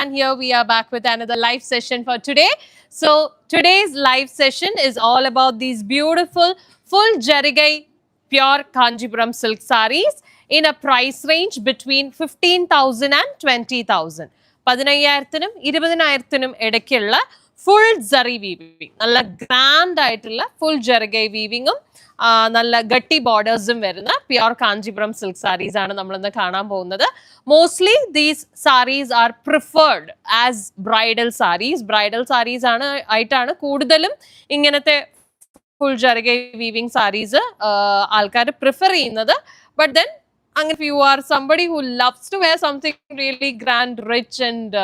and here we are back with another live session for today. So today's live session is all about these beautiful full jarigai pure Kanchipuram silk sarees in a price range between 15,000 and 20,000. 15,000-നും 20,000-നും ഇടയ്ക്കുള്ള full zari weaving. നല്ല grand ആയിട്ടുള്ള full jarigai weaving നല്ല ഗട്ടി ബോർഡേഴ്സും വരുന്ന pure Kanchipuram silk saris ആണ് നമ്മൾ ഇന്ന് കാണാൻ പോകുന്നത്. Mostly these saris are preferred as bridal saris ആയിട്ടാണ് കൂടുതലും ഇങ്ങനത്തെ ഫുൾ ജറിഗൈ വീവിംഗ് സാരീസ് ആൾക്കാർ പ്രിഫർ ചെയ്യുന്നത്. But then if you are somebody who loves to wear something really grand, rich and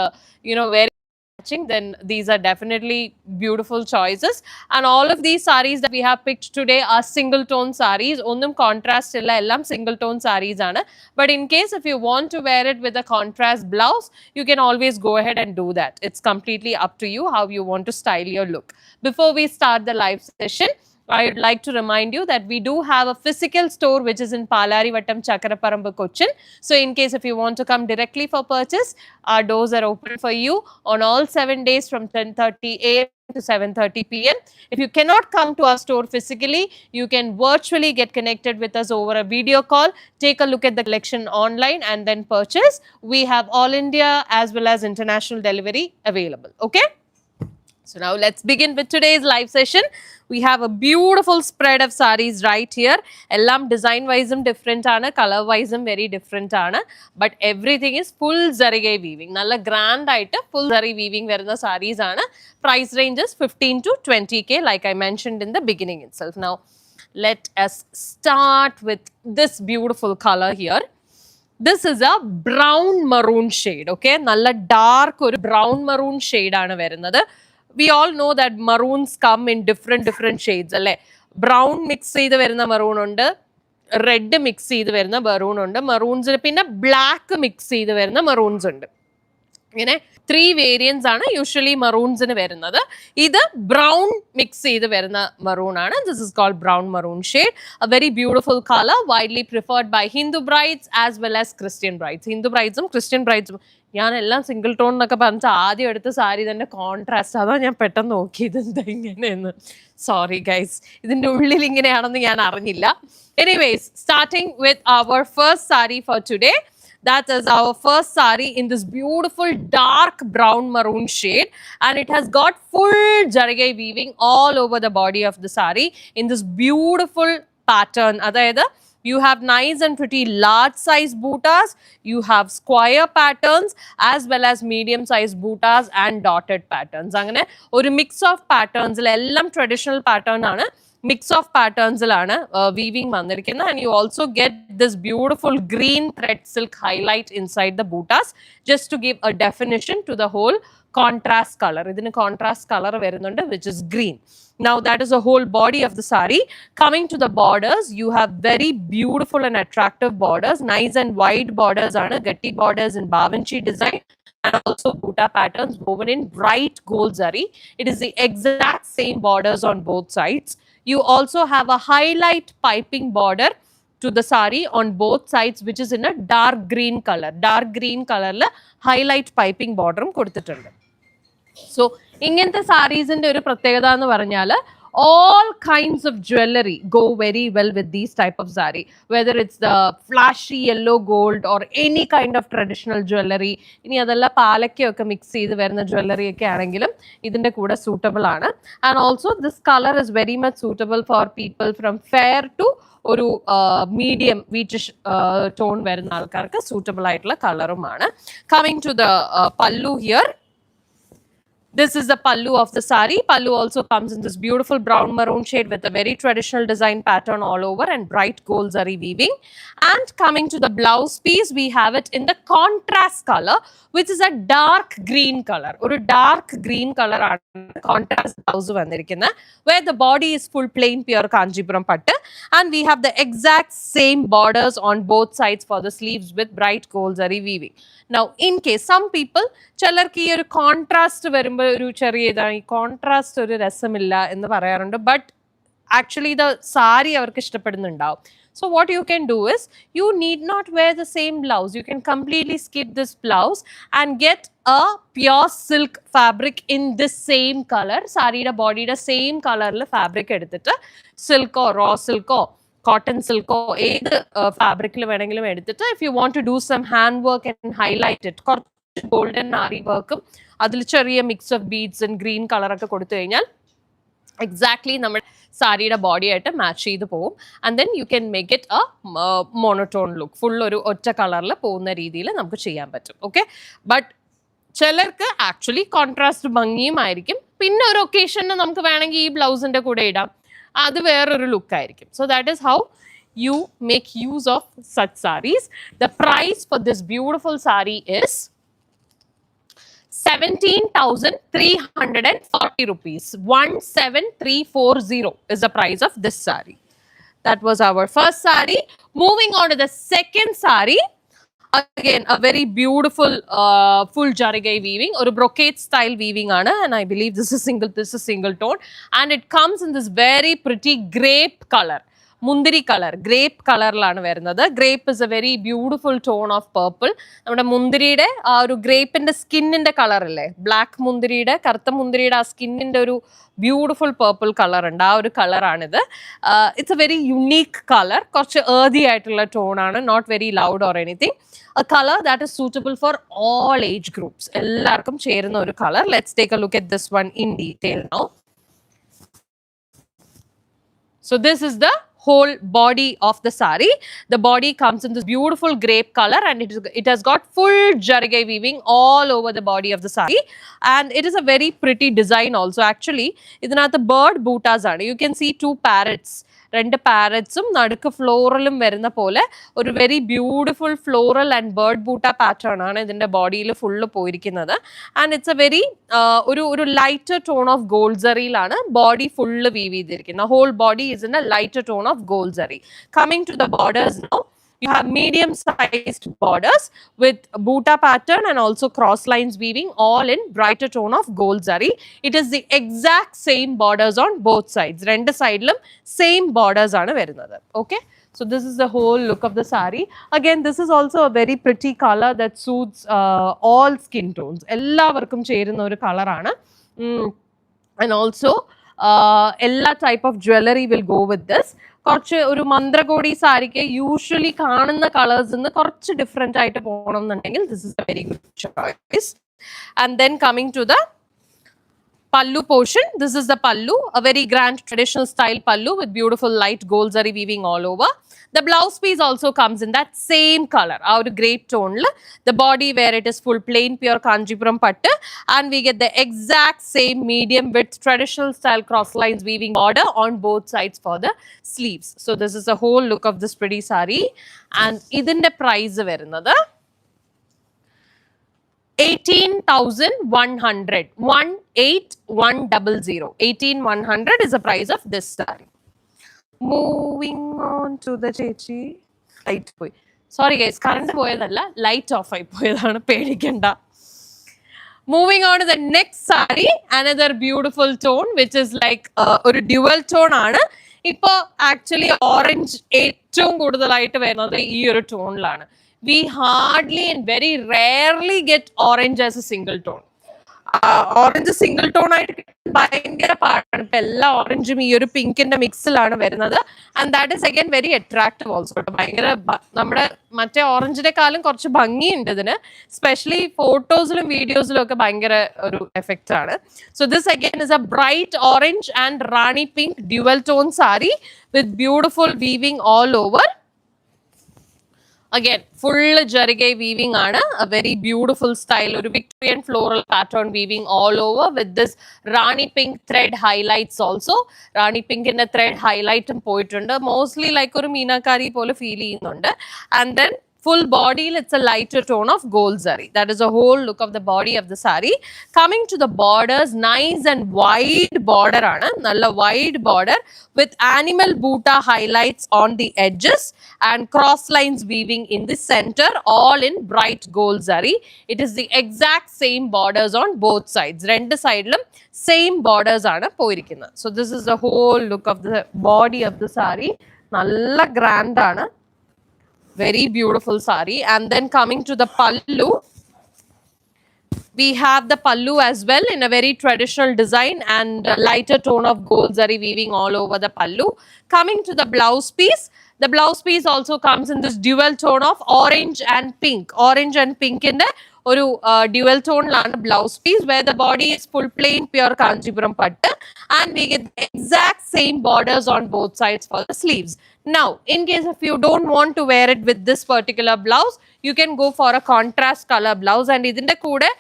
very matching, then these are definitely beautiful choices. And all of these sarees that we have picked today are single tone sarees. Onnum contrast illa, ellam single tone sarees aanu. But in case if you want to wear it with a contrast blouse, you can always go ahead and do that. It's completely up to you how you want to style your look. Before we start the live session, I would like to remind you that we do have a physical store which is in Palarivattam, Chakaraparambu, Cochin. So in case if you want to come directly for purchase, our doors are open for you on all 7 days from 10:30 a.m. to 7:30 p.m. If you cannot come to our store physically, you can virtually get connected with us over a video call, take a look at the collection online and then purchase. We have all India as well as international delivery available. Okay? So now let's begin with today's live session. We have a beautiful spread of sarees right here. Ellam design wise different aanu, color wise very different aanu, but everything is full zarigai weaving. Nalla grand aayittu full zari weaving varuna sarees aanu. Price range is 15 to 20k like I mentioned in the beginning itself. Now let us start with this beautiful color here. This is a brown maroon shade, okay? Nalla dark or brown maroon shade aanu varunathu. We all know that maroons come in different shades. Brown mix ചെയ്ത് വരുന്ന maroon ഉണ്ട്, red mix ചെയ്ത് വരുന്ന maroon ഉണ്ട്, maroons പിന്നെ black mix ചെയ്ത് വരുന്ന maroons ഉണ്ട്. ഇങ്ങനെ 3 വേരിയൻസ് ആണ് യൂഷ്വലി മറൂൺസിന് വരുന്നത്. ഇത് ബ്രൗൺ മിക്സ് ചെയ്ത് വരുന്ന മറൂൺ ആണ്. This is called brown maroon shade. A very beautiful colour, widely preferred by Hindu brides as well as Christian brides. Hindu ബ്രൈഡ്സും ക്രിസ്ത്യൻ ബ്രൈഡ്സും. ഞാൻ എല്ലാം സിംഗിൾ ടോൺ എന്നൊക്കെ പറഞ്ഞിട്ട് ആദ്യം എടുത്ത സാരി തന്നെ കോൺട്രാസ്റ്റ്. അതാ ഞാൻ പെട്ടെന്ന് നോക്കിയത് എന്താ ഇങ്ങനെയെന്ന്. സോറി ഗൈസ്, ഇതിൻ്റെ ഉള്ളിൽ ഇങ്ങനെയാണെന്ന് ഞാൻ അറിഞ്ഞില്ല. Anyways, starting with our first sari for today. That is our first saree in this beautiful dark brown maroon shade, and it has got full jarigai weaving all over the body of the saree in this beautiful pattern. Adayada you have nice and pretty large size bootas, you have square patterns as well as medium size bootas and dotted patterns. Angane oru mix of patterns il ellam traditional pattern aanu. Mix of patterns weaving vandirikkunna, and you also get this beautiful green thread silk highlight inside the bootas just to give a definition to the whole contrast color. Idinu contrast color varunundu which is green. Now that is the whole body of the saree. Coming to the borders, you have very beautiful and attractive borders, nice and wide borders gatti borders in bavanchi design, and also boota patterns woven in bright gold zari. It is the exact same borders on both sides. You also have a highlight piping border to the saree on both sides which is in a dark green color. Dark green color la highlight piping border kodutittundu. So ingante sarees inde oru pratyekada ennu paranjal all kinds of jewelry go very well with these type of saree, whether it's the flashy yellow gold or any kind of traditional jewelry. Ini adalla palakku okke mix ചെയ്ത് വരുന്ന jewelry ഒക്കെ ആണെങ്കിലും ഇതിന്റെ കൂടെ suitable ആണ്. And also this color is very much suitable for people from fair to ഒരു medium wheatish tone വരുന്ന ആൾക്കാർക്ക് suitable ആയിട്ടുള്ള കളറുമാണ്. Coming to the pallu here. This is the pallu of the saree. Pallu also comes in this beautiful brown maroon shade with a very traditional design pattern all over and bright gold zari weaving. And coming to the blouse piece, we have it in the contrast color, which is a dark green color. Or a dark green color contrast blouse vandirikkunna, where the body is full plain pure Kanchipuram pattu, and we have the exact same borders on both sides for the sleeves with bright gold zari weaving. Now in case some people ചിലർക്ക് ഈ ഒരു contrast വരുമ്പോൾ ഒരു ചെറിയ ഇതാണ്, ഈ contrast ഒരു രസമില്ല എന്ന് പറയാറുണ്ട്. ബട്ട് ആക്ച്വലി ഇത് സാരി അവർക്ക് ഇഷ്ടപ്പെടുന്നുണ്ടാവും. So what you can do is, you need not wear the same blouse. You can completely skip this blouse and get a pure silk fabric in this same color. Saree body the same color fabric edutittu silk or raw silk or cotton silk or fabric edutittu. If you want to do some handwork and highlight it, golden ari work, adil cheriya mix of beads and green color ഒക്കെ കൊടുത്തു കഴിഞ്ഞാൽ exactly നമ്മുടെ സാരിയുടെ body ആയിട്ട് match ചെയ്ത് പോകും. And then you can make it A monotone look. Full ഒരു ഒറ്റ കളറിൽ പോകുന്ന രീതിയിൽ നമുക്ക് ചെയ്യാൻ പറ്റും. ഓക്കെ, ബട്ട് ചിലർക്ക് ആക്ച്വലി കോൺട്രാസ്റ്റ് ഭംഗിയുമായിരിക്കും. പിന്നെ ഒരു ഒക്കേഷന് നമുക്ക് വേണമെങ്കിൽ ഈ ബ്ലൗസിന്റെ കൂടെ ഇടാം, അത് വേറൊരു ലുക്ക് ആയിരിക്കും. So that is how you make use of such sarees. The price for this beautiful saree is 17,340 rupees. 17,340 is the price of this saree. That was our first saree. Moving on to the second saree. Again, a very beautiful full jarigai weaving or a brocade style weaving aanu, and I believe this is single tone, and it comes in this very pretty grape color. Mundiri color, grape color lana varunathu. Grape is a very beautiful tone of purple. Nammada mundiride oru grape inde skin inde color alle, black mundiride kartha mundiride skin inde oru beautiful purple color undu, oru color aanidu. It's a very unique color, korchu earthy aayittulla tone aanu, not very loud or anything. A color that is suitable for all age groups. Ellarkum cheruna oru color. Let's take a look at this one in detail now. So this is the whole body of the saree. The body comes in this beautiful grape color, and it has got full jarigai weaving all over the body of the saree, and it is a very pretty design also. Actually, idinathu bird bootas aanu. You can see two parrots. രണ്ട് പാരറ്റ്സും നടുക്ക് ഫ്ലോറലും വരുന്ന പോലെ ഒരു very beautiful floral and bird butta pattern ആണ് ഇതിന്റെ ബോഡിയിൽ full പോയിരിക്കുന്നത്. And it's a very ഒരു ലൈറ്റർ ടോൺ ഓഫ് ഗോൾഡ് സറിയിലാണ് ബോഡി ഫുള്ള് വീവ് ചെയ്തിരിക്കുന്നത്. Whole body is in a lighter tone of gold zari. Coming to the borders now, you have medium sized borders with boota pattern and also cross lines weaving, all in brighter tone of gold zari. It is the exact same borders on both sides. Rendu side lum same borders aanu varunathu. Okay, so this is the whole look of the saree. Again, this is also a very pretty color that suits all skin tones. Ellavarkum cheruna oru color aanu. And also ella type of jewelry will go with this. കുറച്ച് ഒരു മന്ത്രകോടി സാരിക്ക് usually കാണുന്ന colours നിന്ന് കുറച്ച് different ആയിട്ട് പോകണം എന്നുണ്ടെങ്കിൽ this is a very good choice. And then coming to the pallu portion. This is the pallu, a very grand traditional style pallu with beautiful light gold zari weaving all over. The blouse piece also comes in that same color, our grape tone. The body where it is full plain pure Kanchipuram pattu, and we get the exact same medium width traditional style cross lines weaving border on both sides for the sleeves. So this is the whole look of this pretty saree, and idinte price varunathu 18,100. 18,100. 18,100 is the price of this saree. Moving on to the chechi. Light poi. Sorry guys, current poyadalla, light off ayi poyadana, pedikenda. Moving on to the next saree, another beautiful tone which is like a dual tone aanu. Ipo actually orange ഏറ്റവും കൂടുതലായിട്ട് വരുന്നത് ഈ ഒരു ടോണിലാണ്. We hardly and very rarely get orange as a single tone. Orange single tone ആയിട്ട് ഭയങ്കര പാടാണ്. ഇപ്പൊ എല്ലാ ഓറഞ്ചും ഈ ഒരു പിങ്കിന്റെ മിക്സിലാണ് വരുന്നത്. And that is again very attractive also. ഭയങ്കര നമ്മുടെ മറ്റേ ഓറഞ്ചിനെക്കാളും കുറച്ച് ഭംഗിയുണ്ട് ഇതിന്. സ്പെഷ്യലി ഫോട്ടോസിലും വീഡിയോസിലും ഒക്കെ ഭയങ്കര ഒരു എഫക്റ്റ് ആണ്. So this again is A bright orange and Rani pink dual tone sari with beautiful weaving all over. Again, full jarigai weaving aanu, a very beautiful style, or Victorian floral pattern weaving all over with this rani pink thread highlights also. Rani pink in a thread highlight poittundu, mostly like oru meenakari pole feel cheyyunnundu. And then full body, it's a lighter tone of gold zari. That is a whole look of the body of the saree. Coming to the borders, nice and wide border aanu, nalla wide border with animal boota highlights on the edges and cross lines weaving in the center, all in bright gold zari. It is the exact same borders on both sides. Rendu side lum same borders aanu poirikkunna. So this is the whole look of the body of the saree. Nalla grand aanu. Very beautiful saree. And then coming to the pallu, We have the pallu as well in a very traditional design and a lighter tone of gold zari weaving all over the pallu. Coming to the blouse piece, the blouse piece also comes in this dual tone of orange and pink. Orange and pink in the ഒരു dual tone ലാണ് blouse piece where the body is full plain pure Kanchipuram pattu and we get the exact same borders on both sides for the sleeves. Now, in case if you don't want to wear it with this particular blouse, you can go for a contrast color blouse and ഇതിന്റെ കൂടെ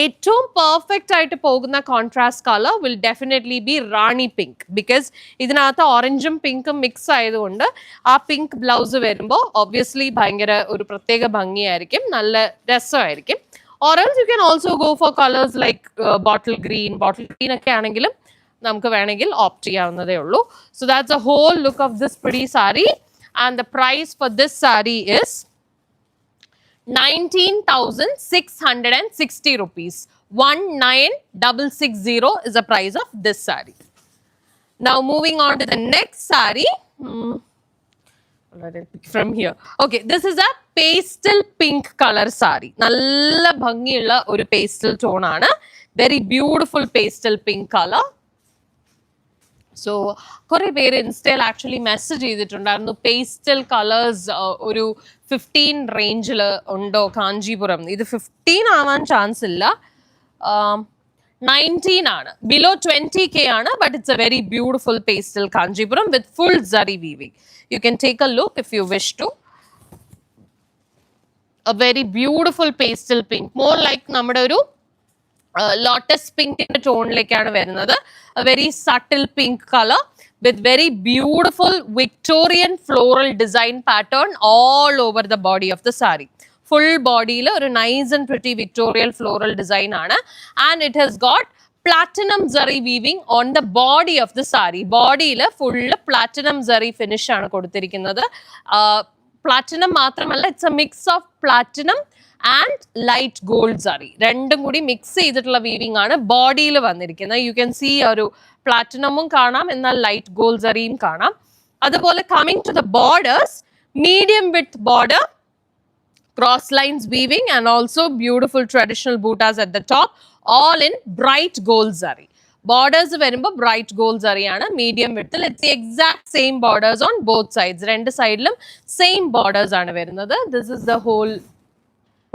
ഏറ്റവും perfect ആയിട്ട് പോകുന്ന contrast colour will definitely B Rani pink because ഇതിനകത്ത് ഓറഞ്ചും പിങ്കും mix ആയതുകൊണ്ട് ആ പിങ്ക് ബ്ലൗസ് വരുമ്പോൾ ഒബ്വിയസ്ലി ഭയങ്കര ഒരു പ്രത്യേക ഭംഗിയായിരിക്കും, നല്ല രസമായിരിക്കും. Or else you can also go for colors like bottle green ഒക്കെ ആണെങ്കിലും നമുക്ക് വേണമെങ്കിൽ ഓപ്റ്റ് ചെയ്യാവുന്നതേ ഉള്ളൂ. So that's the whole look of this pretty saree and the price for this saree is 19,660 rupees. 19,660 is the price of this saree. Now moving on to the next saree. From here. Okay, this is a pastel pink color saree. Nalla bhangiyulla oru pastel tone aanu. Very beautiful pastel pink color. So, kore പേര് ഇൻസ്റ്റയിൽ actually message ചെയ്തിട്ടുണ്ടായിരുന്നു pastel colours ഒരു 15 റേഞ്ചിൽ ഉണ്ടോ കാഞ്ചീപുരം. ഇത് 15 ആവാൻ chance ഇല്ല, 19 ആണ്, ബിലോ 20K ആണ്, but it's a very beautiful pastel Kanchipuram with full zari weaving. You can take a look if you wish to. A very beautiful pastel pink, more like നമ്മുടെ ഒരു ലോട്ടസ് പിങ്കിന്റെ ടോണിലേക്കാണ് വരുന്നത്. A very subtle pink color with very beautiful Victorian floral design pattern all over the body of the saree. Full body la oru nice and pretty Victorian floral design aanu and it has got platinum zari weaving on the body of the saree. Body la full platinum zari finish aanu koduttirikkunnathu. Platinum മാത്രമല്ല, it's a mix of platinum and light gold zari. രണ്ടും കൂടി mix ചെയ്തിട്ടുള്ള weaving ആണ് ബോഡിയിൽ വന്നിരിക്കുന്നത്. U can see ഒരു പ്ലാറ്റിനമും കാണാം, എന്നാൽ ലൈറ്റ് ഗോൾഡ് സറിയും കാണാം. അതുപോലെ coming to the borders, medium with border, cross lines weaving and also beautiful traditional bootas at the top, all in bright gold zari. Borders വരുമ്പോൾ bright gold zari ആണ്, medium width. It's the exact same borders on both sides. രണ്ട് സൈഡിലും same borders ആണ് വരുന്നത്. This is the whole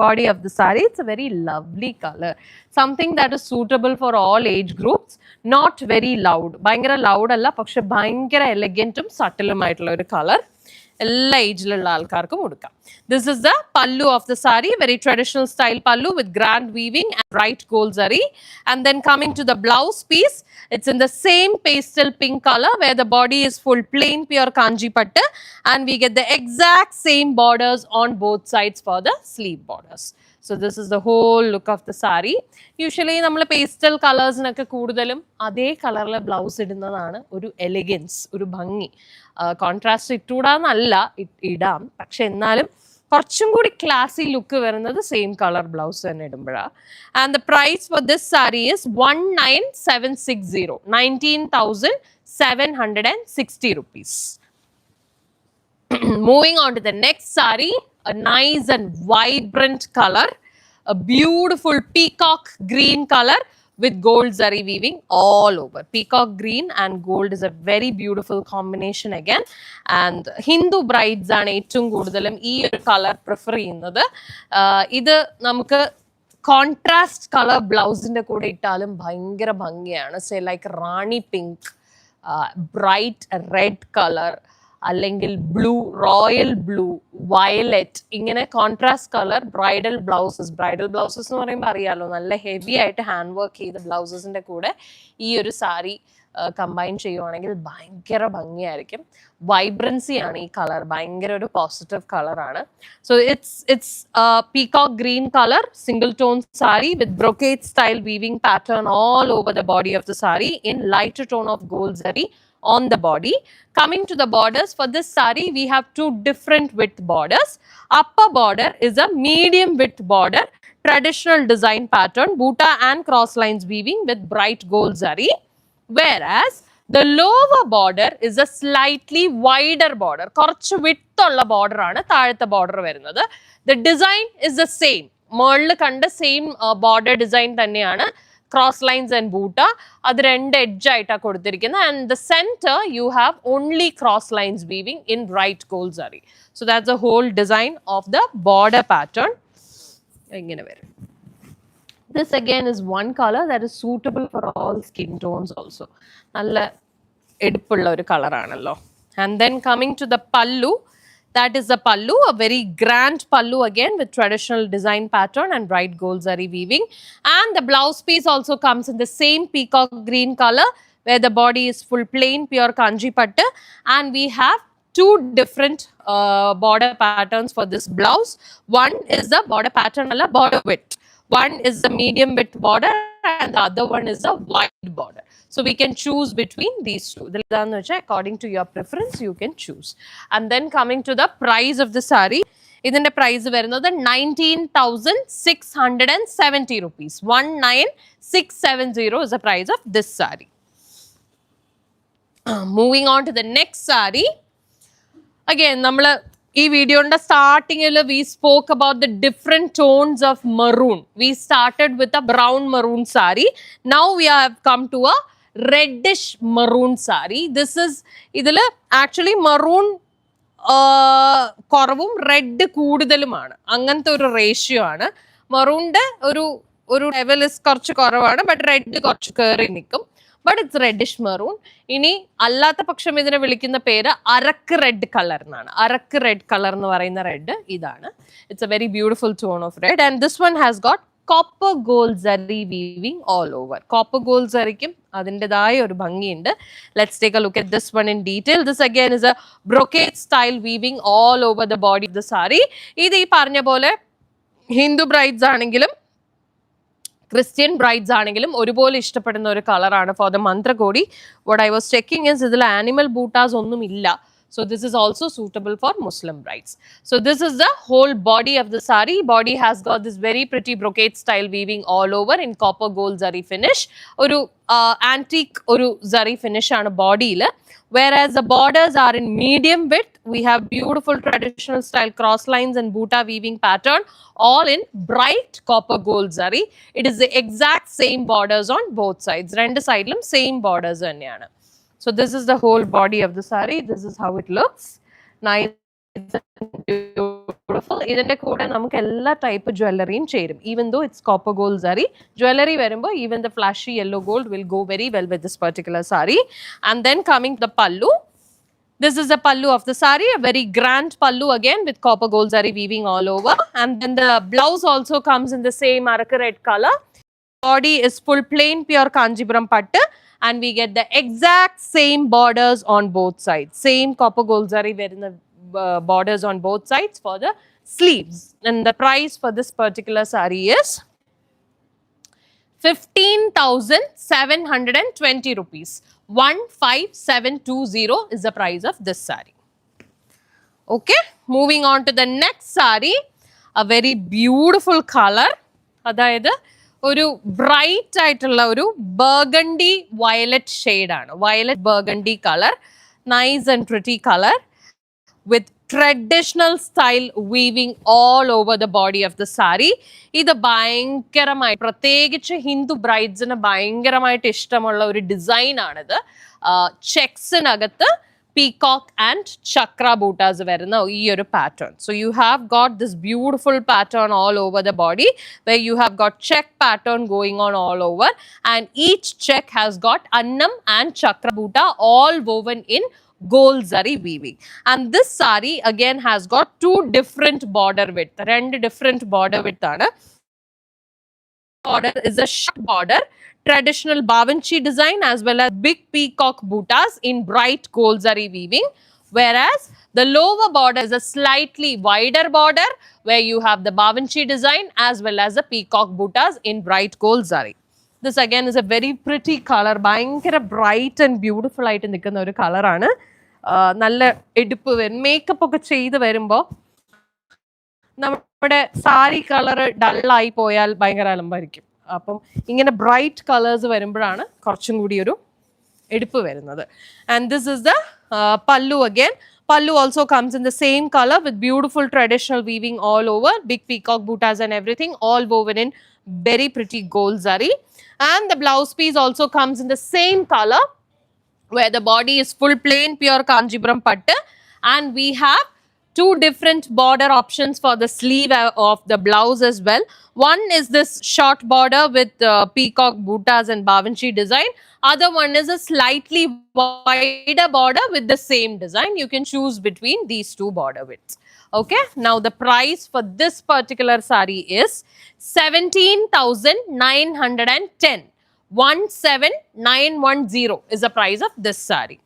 body of the saree. It's a very lovely color, something that is suitable for all age groups, not very loud. ഭയങ്കര loud അല്ല, പക്ഷെ ഭയങ്കര എലഗന്റും സട്ടിലും ആയിട്ടുള്ള ഒരു കളർ എല്ലാ ഏജിലുള്ള ആൾക്കാർക്കും കൊടുക്കാം. This is the pallu of the saree, very traditional style pallu with grand weaving and bright gold zari. And then coming to the blouse piece, it's in the same pastel pink color where the body is full plain pure kanji pattu and we get the exact same borders on both sides for the sleeve borders. So this is the whole look of the saree. Usually നമ്മൾ pastel കളേഴ്സിനൊക്കെ കൂടുതലും അതേ കളറിലെ blouse ഇടുന്നതാണ് ഒരു elegance, ഒരു ഭംഗി. Contrast ഇട്ടുകൂടാന്നല്ല, ഇടാം, പക്ഷെ എന്നാലും കുറച്ചും കൂടി ക്ലാസി ലുക്ക് വരുന്നത് സെയിം കളർ ബ്ലൗസ് തന്നെ ഇടുമ്പോഴാണ്. And the price for this sari is 19,760, 19,760 rupees. Moving on to the next saree, a nice and vibrant color, a beautiful peacock green color with gold zari weaving all over. Peacock green and gold is a very beautiful combination again. And Hindu brides ആണ് ഏറ്റവും കൂടുതലും ഈ ഒരു colour prefer ചെയ്യുന്നത്. ഇത് നമുക്ക് contrast colour ബ്ലൗസിന്റെ കൂടെ ഇട്ടാലും ഭയങ്കര ഭംഗിയാണ്. സേ ലൈക്ക് റാണി പിങ്ക്, ബ്രൈറ്റ് റെഡ് കളർ, അല്ലെങ്കിൽ ബ്ലൂ, റോയൽ ബ്ലൂ, വയലറ്റ്, ഇങ്ങനെ കോൺട്രാസ്റ്റ് കളർ ബ്രൈഡൽ ബ്ലൗസസ് എന്ന് പറയുമ്പോൾ അറിയാലോ, നല്ല ഹെവി ആയിട്ട് ഹാൻഡ് വർക്ക് ചെയ്ത ബ്ലൗസസിന്റെ കൂടെ ഈ ഒരു സാരി കമ്പൈൻ ചെയ്യുവാണെങ്കിൽ ഭയങ്കര ഭംഗിയായിരിക്കും. വൈബ്രൻസി ആണ് ഈ കളർ, ഭയങ്കര ഒരു പോസിറ്റീവ് കളറാണ്. So it's peacock green colour, single tone sari with brocade style weaving pattern all over the body of the saree in lighter tone of gold zari on the body. Coming to the borders, for this saree we have two different width borders. Upper border is a medium width border, traditional design pattern, boota and cross lines weaving with bright gold zari, whereas the lower border is a slightly wider border. കുറച്ച് width ഉള്ള border ആണ് താഴത്തെ border വരുന്നത്. The design is the same. മേളിൽ കണ്ട same border design തന്നെയാണ്. Cross lines and boota. That's end edge aita kodutirikkuna, and the center you have only cross lines weaving in bright gold zari. So that's the whole design of the border pattern. This again is one color that is suitable for all skin tones also. Nalla edippulla oru color aanallo. And then coming to the pallu. That is the pallu, a very grand pallu again with traditional design pattern and bright gold zari weaving. And the blouse piece also comes in the same peacock green color, where the body is full plain pure kanji pattu, and we have two different border patterns for this blouse. One is the border pattern alla border width. One is the medium width border and the other one is the wide border. So we can choose between these two. According to your preference, you can choose. And then coming to the price of the saree, the price is 19,670 rupees. 19,670 is the price of this saree. Moving on to the next saree. Again, this video in the starting we spoke about the different tones of maroon. We started with a brown maroon saree. Now we have come to a reddish maroon saree. This is actually maroon korvum red koodudalumana. Anganthe oru ratio aanu. Maroon de oru level is korchu koravana, but red korchu keri nikkum. But it's reddish maroon. Ini allatha paksham idine vilikkunna pera arak red color nanu. Arak red color nu parayna red idana. It's a very beautiful tone of red, and this one has got copper gold zari weaving all over. Copper gold zarikkum adindadaya oru bhangi undu. Let's take a look at this one in detail. This again is a brocade style weaving all over the body of the saree. Idu ee paranja pole Hindu brides aanengilum Christian brides aanengilum ഒരുപോലെ ഇഷ്ടപ്പെടുന്ന ഒരു color ആണ് for the mantra kodi. What I was checking is ഇതിൽ animal bootas ഒന്നും ഇല്ല. So this is also suitable for Muslim brides. So this is the whole body of the saree. Body has got this very pretty brocade style weaving all over in copper gold zari finish. Oru antique oru zari finish aanu body la. Whereas the borders are in medium width, we have beautiful traditional style cross lines and boota weaving pattern, all in bright copper gold zari. It is the exact same borders on both sides. Rendu side lum same borders anneyanu. So this is the whole body of the saree. This is how it looks. Nice and beautiful. Idinte kuda namukku ella type jewelry cherum. Even though it's copper gold zari, jewelry verumbo even the flashy yellow gold will go very well with this particular saree. And then coming to the pallu. This is the pallu of the saree, a very grand pallu again with copper gold zari weaving all over. And then the blouse also comes in the same arak red color. Body is full plain pure Kanchipuram pattu. And we get the exact same borders on both sides. Same copper gold zari wearing the borders on both sides for the sleeves. And the price for this particular saree is 15,720 rupees. 15,720 is the price of this saree. Okay, moving on to the next saree. A very beautiful color. Adayathu ഒരു bright ആയിട്ടുള്ള ഒരു burgundy violet shade ആണ്. Violet burgundy colour, nice and pretty colour with traditional style weaving all over the body of the sari. ഇത് ഭയങ്കരമായി പ്രത്യേകിച്ച് ഹിന്ദു ബ്രൈഡ്സിന് ഭയങ്കരമായിട്ട് ഇഷ്ടമുള്ള ഒരു ഡിസൈൻ ആണിത്. ചെക്സിനകത്ത് peacock and chakra bootas varuna ee oru pattern. So you have got this beautiful pattern all over the body, where you have got check pattern going on all over, and each check has got annam and chakra boota all woven in gold zari weaving. And this saree again has got two different border width, rendu different border width aanu. Border is a short border, traditional bavanchi design, as well as big peacock bootas in bright gold zari weaving, whereas the lower border is a slightly wider border where you have the bavanchi design as well as the peacock bootas in bright gold zari. This again is a very pretty color, bhayankara bright and beautiful aayittu nikkunna oru color aanu. Nalla eduppu makeup okke cheyidu varumbo നമ്മുടെ sari colour ഡള്ളായി പോയാൽ ഭയങ്കര അലമ്പായിരിക്കും. അപ്പം ഇങ്ങനെ bright colours വരുമ്പോഴാണ് കുറച്ചും കൂടി ഒരു എടുപ്പ് വരുന്നത്. ആൻഡ് ദിസ് ഇസ് ദ പല്ലു again, Pallu also comes in the same color with beautiful traditional weaving all over, big peacock buttas and everything, all woven in very pretty gold zari. And the blouse piece also comes in the same color, where the body is full plain pure Kanchipuram pattu, and we have two different border options for the sleeve of the blouse as well. One is this short border with peacock buttas and bavanchi design. Other one is a slightly wider border with the same design. You can choose between these two border widths. Okay, now the price for this particular sari is 17,910. 17910 is the price of this sari.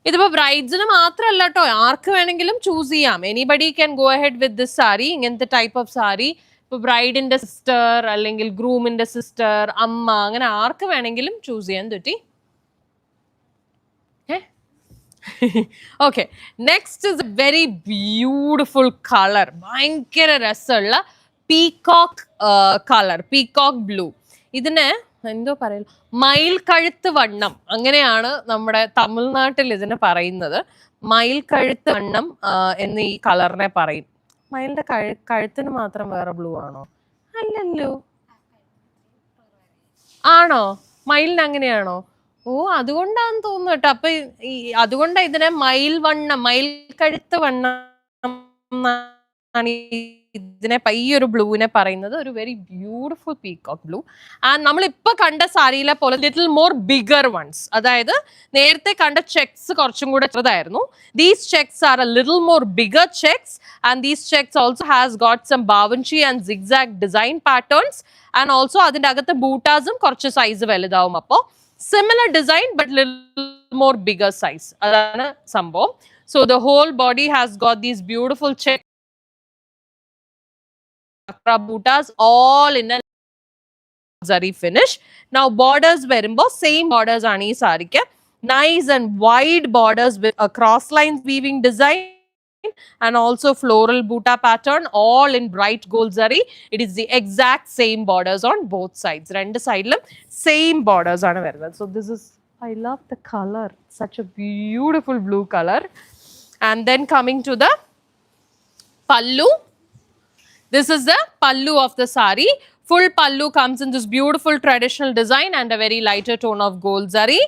ഇതിപ്പോ ബ്രൈഡ്സിന് മാത്രമല്ല കേട്ടോ, ആർക്ക് വേണമെങ്കിലും choose ചെയ്യാം. Anybody can go ahead with this sari. ഇങ്ങനത്തെ type of sari ഇപ്പൊ ബ്രൈഡിന്റെ sister അല്ലെങ്കിൽ ഗ്രൂമിന്റെ sister, അമ്മ, അങ്ങനെ ആർക്ക് വേണമെങ്കിലും ചൂസ് ചെയ്യാൻ പറ്റി. Okay, next is a very beautiful colour. ഭയങ്കര രസമുള്ള പീകോക്ക് കളർ, പീകോക്ക് ബ്ലൂ. ഇതിന് എന്തോ പറയല, മയിൽ കഴുത്ത് വണ്ണം, അങ്ങനെയാണ് നമ്മുടെ തമിഴ്നാട്ടിൽ ഇതിന് പറയുന്നത്. മയിൽ കഴുത്ത് വണ്ണം എന്ന് ഈ കളറിനെ പറയും. മയിലിന്റെ കഴുത്തിന് മാത്രം വേറെ ബ്ലൂ ആണോ? അല്ലല്ലോ. ആണോ? മയിലിന് അങ്ങനെയാണോ? ഓ, അതുകൊണ്ടാന്ന് തോന്നുന്നു കേട്ടോ. അപ്പൊ അതുകൊണ്ടാണ് ഇതിനെ മയിൽ വണ്ണം, മയിൽ കഴുത്ത് വണ്ണം ഇതിനെ ഈ ഒരു ബ്ലൂവിനെ പറയുന്നത്. ഒരു very beautiful peacock blue. And നമ്മൾ ഇപ്പൊ കണ്ട സാരിയിലെ പോലെ ലിറ്റിൽ മോർ ബിഗർ വൺസ്, അതായത് നേരത്തെ കണ്ട ചെക്സ് കുറച്ചും കൂടെ ചെറുതായിരുന്നു. These checks are a little more bigger checks, and these checks also has got some ബാവൻചി and zigzag design patterns. And also അതിന്റെ അകത്ത് ബൂട്ടാസും കുറച്ച് സൈസ് വലുതാവും. അപ്പോൾ similar design but little more bigger size, അതാണ് സംഭവം. So the whole body has got these beautiful checks buttas all in a zari finish. Now borders verumbo same borders aanu ee sarikku, nice and wide borders with a cross line weaving design and also floral butta pattern, all in bright gold zari. It is the exact same borders on both sides. Rendu side la same borders aanu varunathu. So this is, I love the color, such a beautiful blue color. And then coming to the pallu. This is the pallu of the sari. Full pallu comes in this beautiful traditional design and a very lighter tone of gold zari.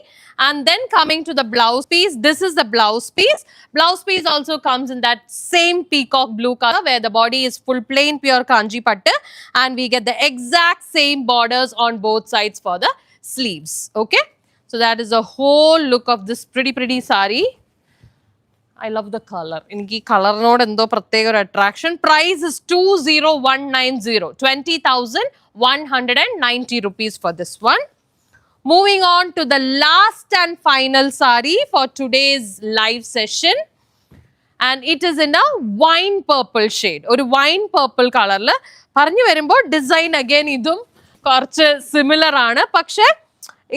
And then coming to the blouse piece, this is the blouse piece. Blouse piece also comes in that same peacock blue color, where the body is full plain pure kanji pattu, and we get the exact same borders on both sides for the sleeves. Okay, so that is the whole look of this pretty sari. I love the color. Inki color node endo pratyeka or attraction. Price is 20,190. 20,190 rupees for this one. Moving on to the last and final sari for today's live session. And it is in a wine purple shade. Or wine purple color la paranju varumbo design again idum korchu similar aanu. Pakshe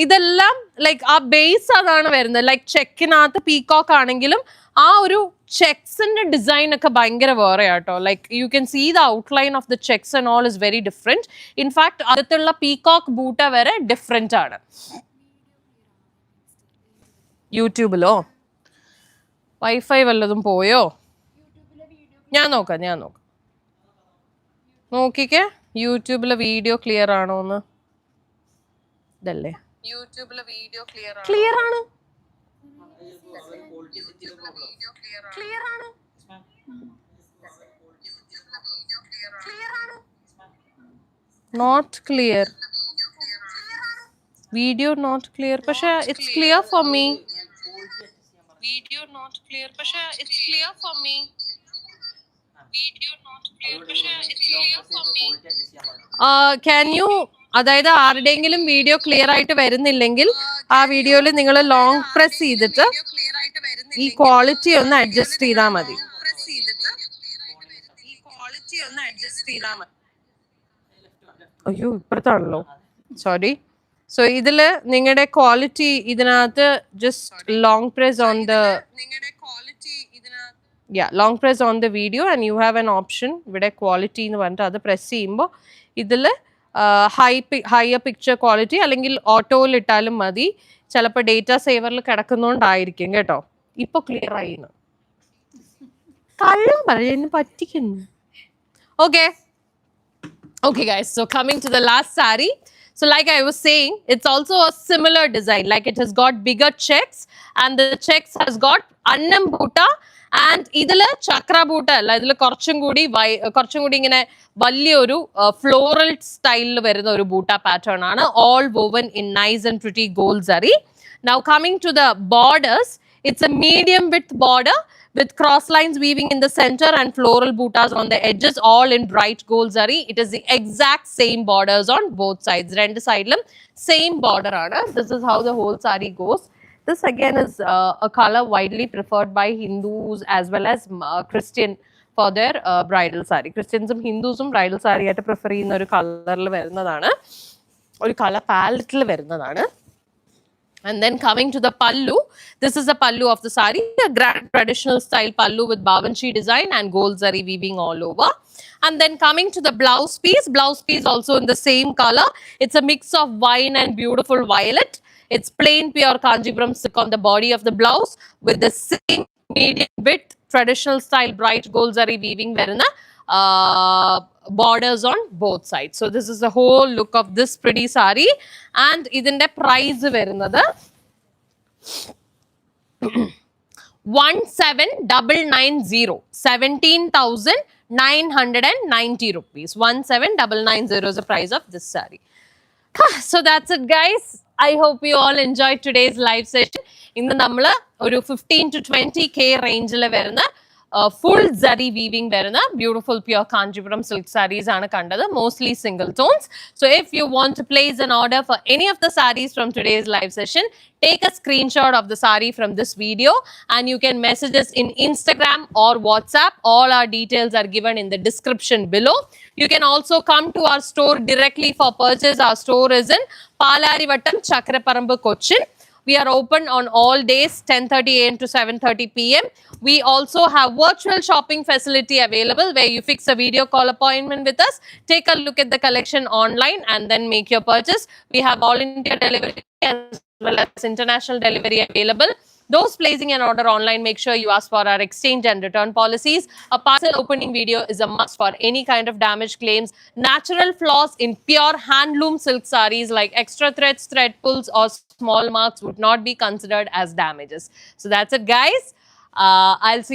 ഇതെല്ലാം like ആ base അതാണ് വരുന്നത്. Like ചെക്കിനകത്ത് peacock ആണെങ്കിലും ആ ഒരു ചെക്സിന്റെ design ഒക്കെ ഭയങ്കര വേറെ ആട്ടോ. Like you can see the outline of the checks and all is very different. In fact അടുത്തുള്ള പീകോക്ക് ബൂട്ട വരെ ഡിഫറെന്റ് ആണ്. യൂട്യൂബിലോ വൈഫൈ വല്ലതും പോയോ? ഞാൻ നോക്കാം നോക്കിക്കേ യൂട്യൂബിലെ വീഡിയോ ക്ലിയർ ആണോ എന്ന്. ഇതല്ലേ യൂട്യൂബിലെ വീഡിയോ ക്ലിയർ ആണ്. Not clear. Video not clear. പക്ഷേ it's clear for me. Video not clear. പക്ഷേ it's clear for me. Video not clear. പക്ഷേ it's clear for me. Can you, അതായത് ആരുടെയെങ്കിലും വീഡിയോ ക്ലിയർ ആയിട്ട് വരുന്നില്ലെങ്കിൽ ആ വീഡിയോയിൽ നിങ്ങൾ ലോങ് പ്രസ് ചെയ്തിട്ട് ഈ ക്വാളിറ്റി ഒന്ന് അഡ്ജസ്റ്റ് ചെയ്താൽ മതി. അയ്യോ ഇപ്പുറത്താണല്ലോ, സോറി. സോ ഇതില് നിങ്ങളുടെ ക്വാളിറ്റി ഇതിനകത്ത് just long press on the long press on the video and you have an option ഇവിടെ ക്വാളിറ്റി എന്ന് പറഞ്ഞിട്ട് അത് പ്രസ് ചെയ്യുമ്പോൾ ഇതിൽ ഹയർ പിക്ചർ ക്വാളിറ്റി അല്ലെങ്കിൽ ഓട്ടോയിൽ ഇട്ടാലും മതി. ചിലപ്പോൾ ഡേറ്റ സേവറിൽ കിടക്കുന്നോണ്ടായിരിക്കും കേട്ടോ. ഇപ്പോൾ ക്ലിയർ ആയിരുന്നു. കള്ളം പറയുന്നു പറ്റിക്കുന്നു. Okay. Okay, guys. So coming to the last sari. So like I was saying, it's also a similar design. Like it has got bigger checks and the checks has got annam boota and idile chakra boota alla idile korchum koodi ingane valliya oru floral style il varuna oru boota pattern aanu, all woven in nice and pretty gold zari. Now coming to the borders, it's a medium width border with cross lines weaving in the center and floral bootas on the edges, all in bright gold zari. It is the exact same borders on both sides. Rendu side same border aanu. This is how the whole sari goes. This again is a color widely preferred by Hindus as well as Christian for their bridal sari. Christians and Hindus bridal sari aayittu prefer cheyyunna oru color il varunnathana, oru color palette il varunnathana. And then coming to the pallu, this is the pallu of the sari, a grand traditional style pallu with babanchi design and gold zari weaving all over. And then coming to the blouse piece also in the same color. It's a mix of wine and beautiful violet. It's plain pure Kanchipuram silk on the body of the blouse with the same medium width traditional style bright gold zari weaving veruna borders on both sides. So this is the whole look of this pretty sari and idinte price varunathu 17990, 17,990 rupees. 17990 is the price of this sari. So that's it, guys. I hope you all enjoyed today's live session. In the namla oru 15 to 20k range il varuna full zari weaving varuna beautiful pure Kanchipuram silk sarees aanu kandathu, mostly single tones. So if you want to place an order for any of the sarees from today's live session, take a screenshot of the saree from this video and you can message us in Instagram or WhatsApp. All our details are given in the description below. You can also come to our store directly for purchase. Our store is in Palarivattam, Chakraparambu, Cochin. We are open on all days 10:30 a.m. to 7:30 p.m. We also have virtual shopping facility available where you fix a video call appointment with us, take a look at the collection online and then make your purchase. We have all India delivery as well as international delivery available. Those placing an order online, make sure you ask for our exchange and return policies. A parcel opening video is a must for any kind of damage claims. Natural flaws in pure handloom silk sarees like extra threads, thread pulls or small marks would not be considered as damages. So that's it, guys. I'll see you